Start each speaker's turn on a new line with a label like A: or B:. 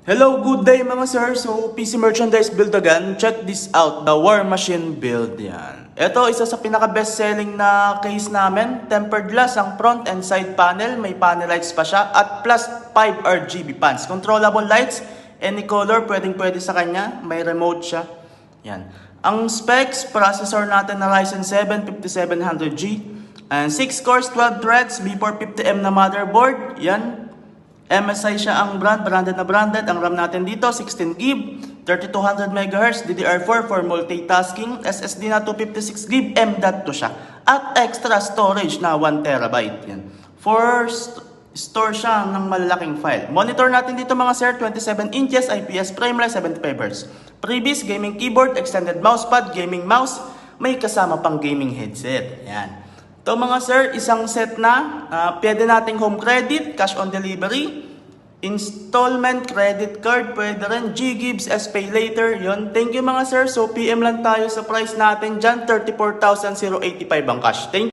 A: Hello, good day mga sir. So, PC Merchandise build again. Check this out, the War Machine build yan. Ito, isa sa pinaka-best selling na case namin. Tempered glass ang front and side panel. May panel lights pa siya. At plus 5 RGB fans. Controllable lights, any color, pwedeng-pwede sa kanya. May remote siya. Yan. Ang specs, processor natin na Ryzen 7 5700G. And 6 cores, 12 threads, B450M na motherboard. Yan. MSI siya ang branded na branded. Ang RAM natin dito, 16GB, 3200 MHz, DDR4 for multitasking, SSD na 256GB, M.2 siya. At extra storage na 1TB. Yan. For store siya ng malalaking file. Monitor natin dito mga sir, 27 inches, IPS frame rate, 75Hz. Previous gaming keyboard, extended mousepad, gaming mouse, may kasama pang gaming headset. Yan. Ito mga sir, isang set na, pwede nating home credit, cash on delivery, installment credit card, pwede rin, G-Gibbs, S-Pay later, yun. Thank you mga sir, so PM lang tayo sa price natin dyan, 34,085 ang cash. Thank you.